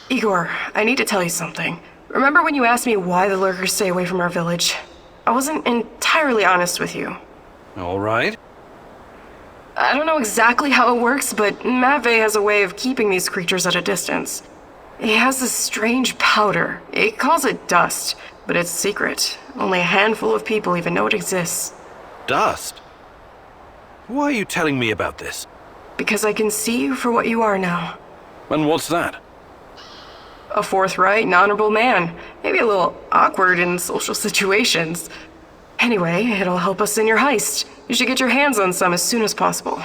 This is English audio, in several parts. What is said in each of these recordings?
Igor, I need to tell you something. Remember when you asked me why the lurkers stay away from our village? I wasn't entirely honest with you. All right. I don't know exactly how it works, but Matvey has a way of keeping these creatures at a distance. He has this strange powder. He calls it dust, but it's secret. Only a handful of people even know it exists. Dust? Why are you telling me about this? Because I can see you for what you are now. And what's that? A forthright and honorable man. Maybe a little awkward in social situations. Anyway, it'll help us in your heist. You should get your hands on some as soon as possible.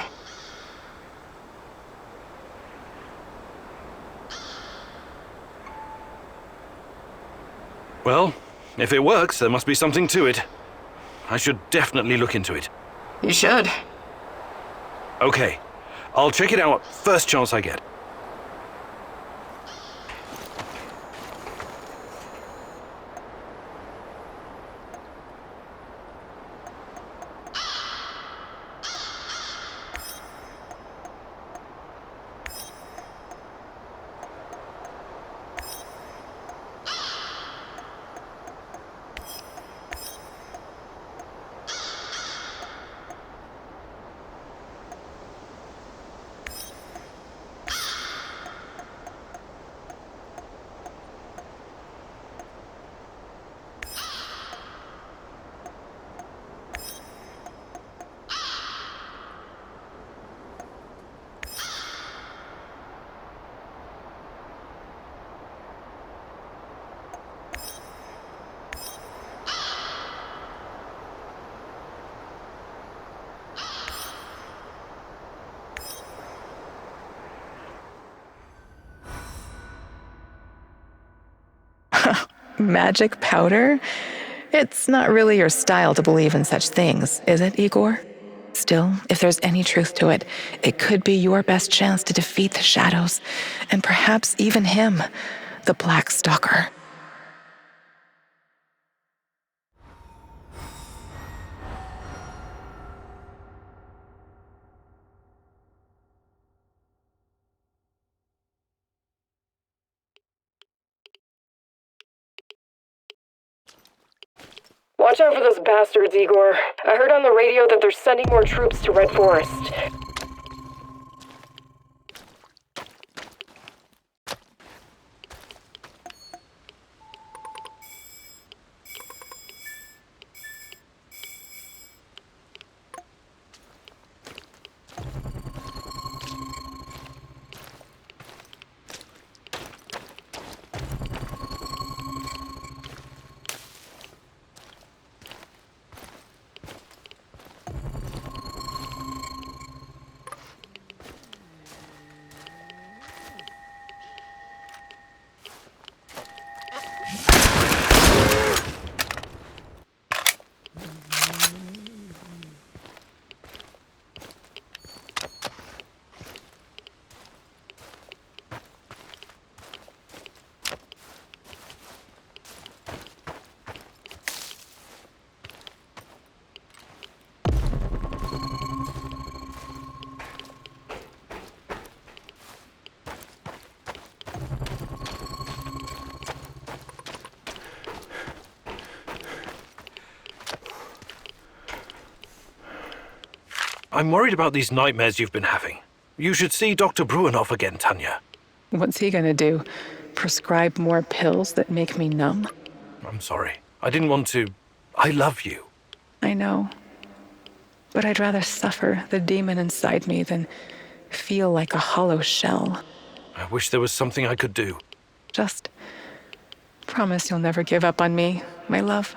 Well, if it works, there must be something to it. I should definitely look into it. You should. Okay, I'll check it out first chance I get. Magic powder? It's not really your style to believe in such things, is it, Igor? Still, if there's any truth to it, it could be your best chance to defeat the shadows, and perhaps even him, the Black Stalker. Watch out for those bastards, Igor. I heard on the radio that they're sending more troops to Red Forest. I'm worried about these nightmares you've been having. You should see Dr. Bruinoff again, Tanya. What's he gonna do? Prescribe more pills that make me numb? I'm sorry. I didn't want to... I love you. I know. But I'd rather suffer the demon inside me than feel like a hollow shell. I wish there was something I could do. Just promise you'll never give up on me, my love.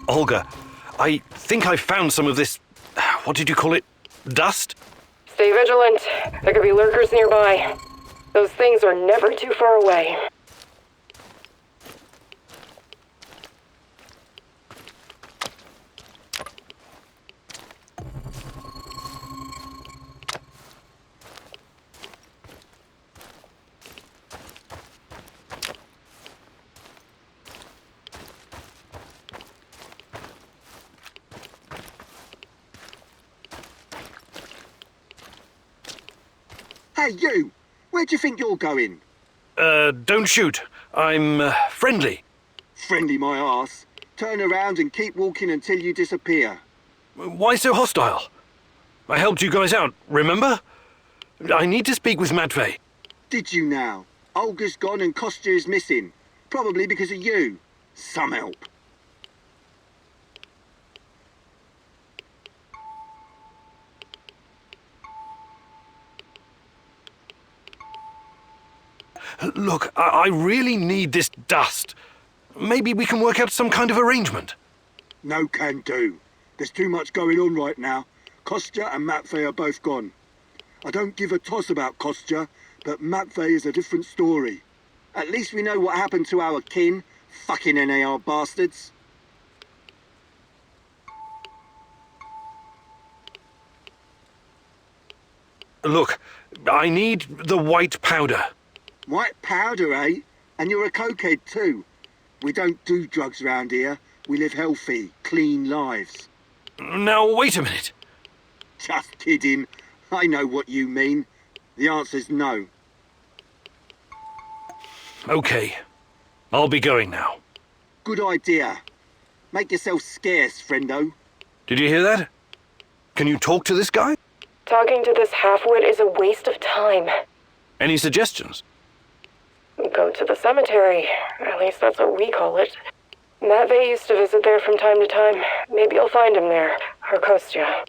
Olga, I think I found some of this, what did you call it, dust? Stay vigilant. There could be lurkers nearby. Those things are never too far away. Hey, you! Where do you think you're going? Don't shoot. I'm, friendly. Friendly my arse. Turn around and keep walking until you disappear. Why so hostile? I helped you guys out, remember? I need to speak with Matvey. Did you now? Olga's gone and Kostya is missing. Probably because of you. Some help. Look, I really need this dust. Maybe we can work out some kind of arrangement. No can do. There's too much going on right now. Kostya and Matvey are both gone. I don't give a toss about Kostya, but Matvey is a different story. At least we know what happened to our kin. Fucking NAR bastards. Look, I need the white powder. White powder, eh? And you're a cokehead too. We don't do drugs round here. We live healthy, clean lives. Now, wait a minute. Just kidding. I know what you mean. The answer's no. Okay. I'll be going now. Good idea. Make yourself scarce, friendo. Did you hear that? Can you talk to this guy? Talking to this halfwit is a waste of time. Any suggestions? Go to the cemetery. At least that's what we call it. Matvey used to visit there from time to time. Maybe you'll find him there. Or Kostya.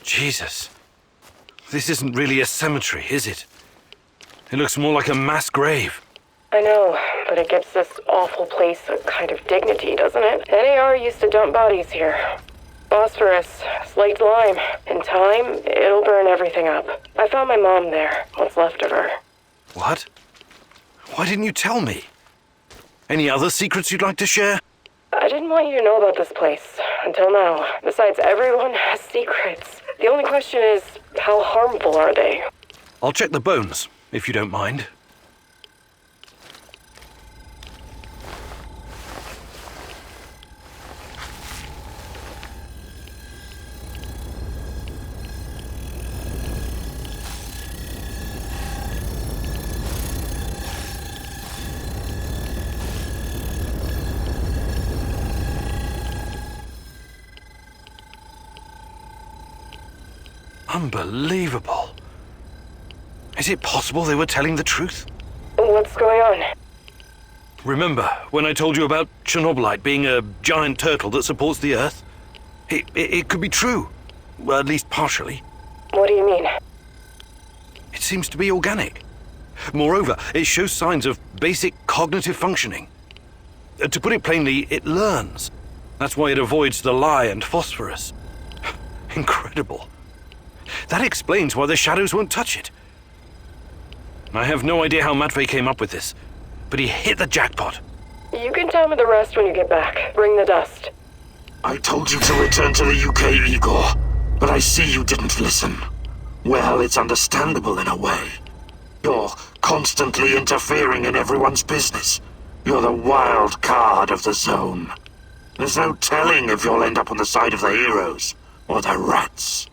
Jesus. This isn't really a cemetery, is it? It looks more like a mass grave. I know, but it gives this awful place a kind of dignity, doesn't it? NAR used to dump bodies here. Phosphorus, slaked lime. In time, it'll burn everything up. I found my mom there, what's left of her. What? Why didn't you tell me? Any other secrets you'd like to share? I didn't want you to know about this place, until now. Besides, everyone has secrets. The only question is, how harmful are they? I'll check the bones, if you don't mind. Unbelievable. Is it possible they were telling the truth? What's going on? Remember when I told you about Chernobylite being a giant turtle that supports the Earth? It could be true. Well, at least partially. What do you mean? It seems to be organic. Moreover, it shows signs of basic cognitive functioning. To put it plainly, it learns. That's why it avoids the lye and phosphorus. Incredible. That explains why the shadows won't touch it. I have no idea how Matvey came up with this, but he hit the jackpot. You can tell me the rest when you get back. Bring the dust. I told you to return to the UK, Igor, but I see you didn't listen. Well, it's understandable in a way. You're constantly interfering in everyone's business. You're the wild card of the zone. There's no telling if you'll end up on the side of the heroes or the rats.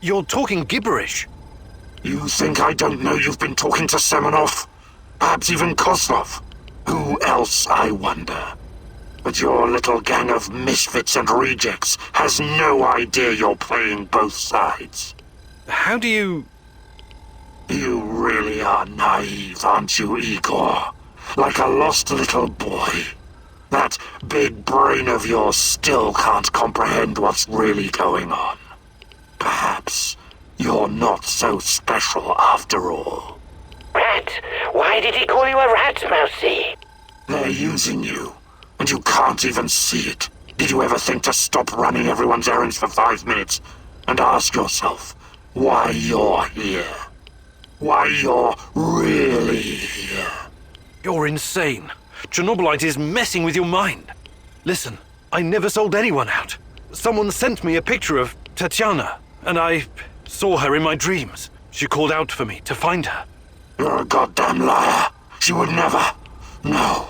You're talking gibberish. You think I don't know you've been talking to Semenov? Perhaps even Kozlov? Who else, I wonder? But your little gang of misfits and rejects has no idea you're playing both sides. How do you... You really are naive, aren't you, Igor? Like a lost little boy. That big brain of yours still can't comprehend what's really going on. Perhaps you're not so special after all. Rat? Why did he call you a rat, Mousy? They're using you, and you can't even see it. Did you ever think to stop running everyone's errands for 5 minutes and ask yourself why you're here? Why you're really here? You're insane. Chernobylite is messing with your mind. Listen, I never sold anyone out. Someone sent me a picture of Tatiana, and I saw her in my dreams. She called out for me to find her. You're a goddamn liar. She would never. No,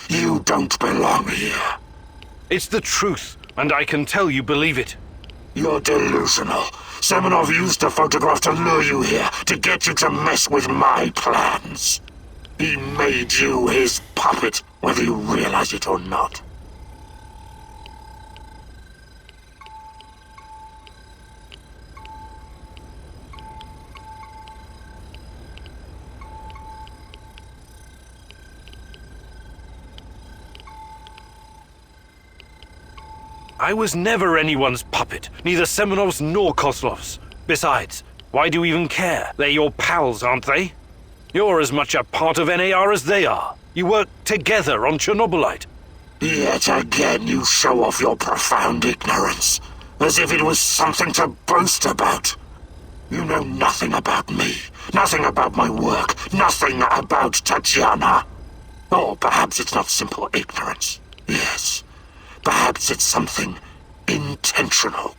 you don't belong here. It's the truth, and I can tell you believe it. You're delusional. Semenov used a photograph to lure you here, to get you to mess with my plans. He made you his puppet, whether you realize it or not. I was never anyone's puppet, neither Semenov's nor Kozlov's. Besides, why do you even care? They're your pals, aren't they? You're as much a part of NAR as they are. You work together on Chernobylite. Yet again you show off your profound ignorance, as if it was something to boast about. You know nothing about me, nothing about my work, nothing about Tatiana. Or perhaps it's not simple ignorance. Yes, perhaps it's something intentional.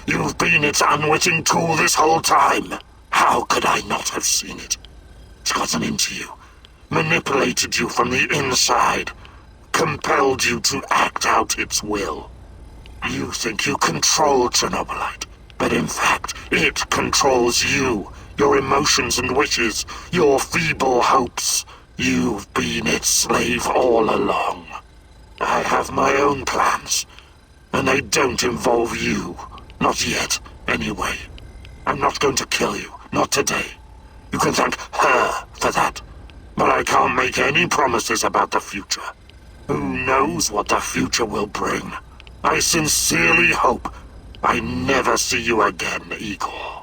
You've been its unwitting tool this whole time. How could I not have seen it? It's gotten into you, manipulated you from the inside, compelled you to act out its will. You think you control Chernobylite, but in fact, it controls you, your emotions and wishes, your feeble hopes. You've been its slave all along. I have my own plans, and they don't involve you. Not yet, anyway. I'm not going to kill you, not today. You can thank her for that. But I can't make any promises about the future. Who knows what the future will bring? I sincerely hope I never see you again, Igor.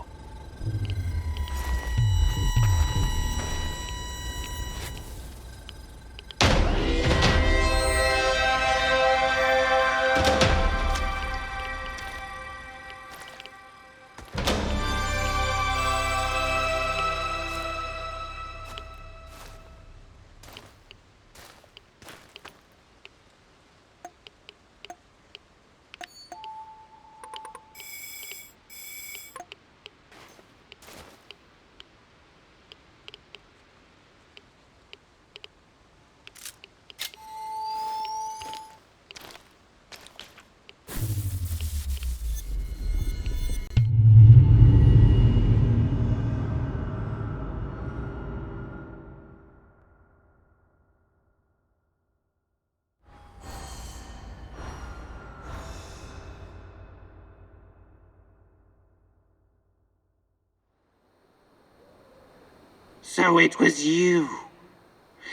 So it was you.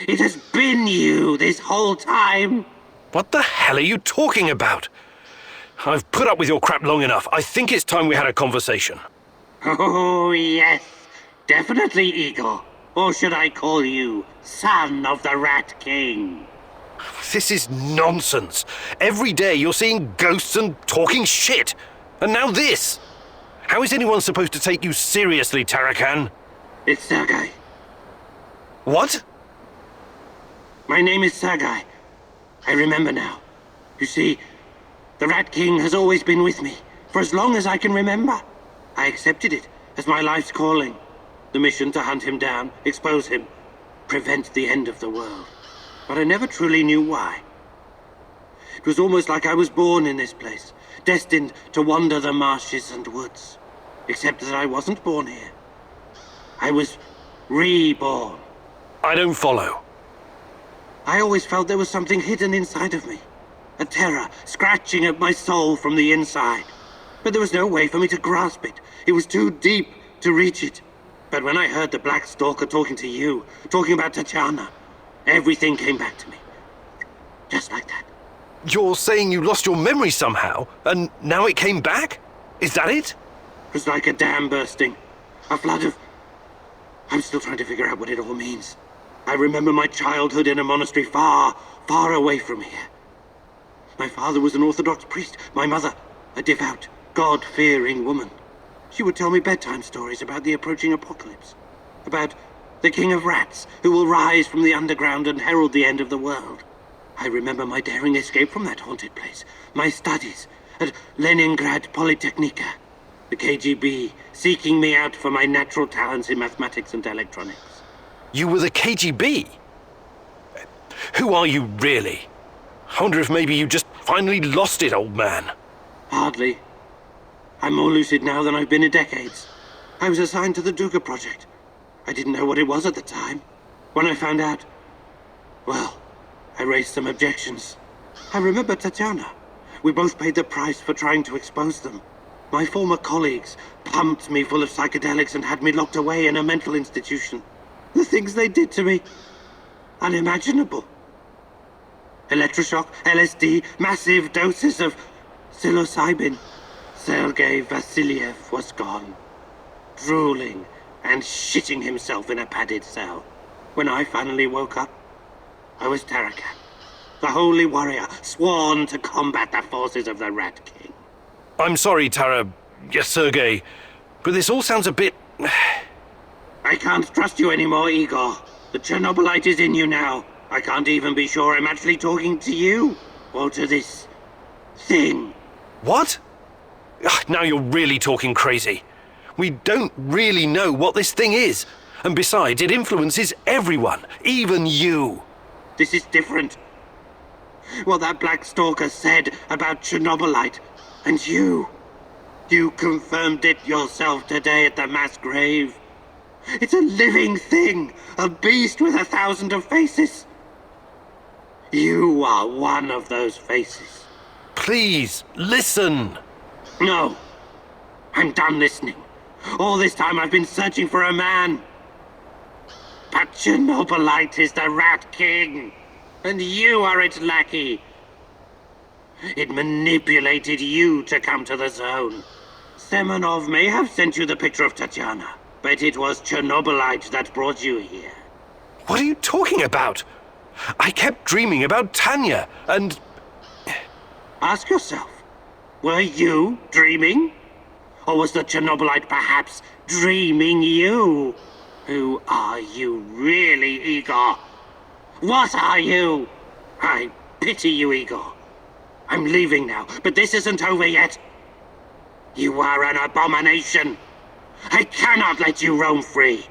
It has been you this whole time. What the hell are you talking about? I've put up with your crap long enough. I think it's time we had a conversation. Oh, yes. Definitely, Igor. Or should I call you Son of the Rat King? This is nonsense. Every day you're seeing ghosts and talking shit. And now this. How is anyone supposed to take you seriously, Tarakan? It's Sergei. What? My name is Sergei. I remember now. You see, the Rat King has always been with me, for as long as I can remember. I accepted it as my life's calling. The mission to hunt him down, expose him, prevent the end of the world. But I never truly knew why. It was almost like I was born in this place, destined to wander the marshes and woods. Except that I wasn't born here. I was reborn. I don't follow. I always felt there was something hidden inside of me. A terror scratching at my soul from the inside. But there was no way for me to grasp it. It was too deep to reach it. But when I heard the Black Stalker talking to you, talking about Tatiana, everything came back to me. Just like that. You're saying you lost your memory somehow, and now it came back? Is that it? It was like a dam bursting. A flood of... I'm still trying to figure out what it all means. I remember my childhood in a monastery far, far away from here. My father was an Orthodox priest. My mother, a devout, God-fearing woman. She would tell me bedtime stories about the approaching apocalypse. About the king of rats, who will rise from the underground and herald the end of the world. I remember my daring escape from that haunted place. My studies at Leningrad Polytechnica. The KGB seeking me out for my natural talents in mathematics and electronics. You were the KGB? Who are you really? I wonder if maybe you just finally lost it, old man. Hardly. I'm more lucid now than I've been in decades. I was assigned to the Duga project. I didn't know what it was at the time. When I found out, well, I raised some objections. I remember Tatiana. We both paid the price for trying to expose them. My former colleagues pumped me full of psychedelics and had me locked away in a mental institution. The things they did to me, unimaginable. Electroshock, LSD, massive doses of psilocybin. Sergei Vasiliev was gone, drooling and shitting himself in a padded cell. When I finally woke up, I was Tarakan, the holy warrior sworn to combat the forces of the Rat King. I'm sorry, Tara... Yes, Sergei, but this all sounds a bit... I can't trust you anymore, Igor. The Chernobylite is in you now. I can't even be sure I'm actually talking to you, or to this... thing. What? Ugh, now you're really talking crazy. We don't really know what this thing is. And besides, it influences everyone, even you. This is different. What that Black Stalker said about Chernobylite, and you confirmed it yourself today at the mass grave. It's a living thing, a beast with 1,000 of faces. You are one of those faces. Please, listen. No, I'm done listening. All this time I've been searching for a man. But Chernobylite is the Rat King, and you are its lackey. It manipulated you to come to the zone. Semenov may have sent you the picture of Tatiana, but it was Chernobylite that brought you here. What are you talking about? I kept dreaming about Tanya, and... Ask yourself, were you dreaming? Or was the Chernobylite perhaps dreaming you? Who are you really, Igor? What are you? I pity you, Igor. I'm leaving now, but this isn't over yet. You are an abomination. I cannot let you roam free.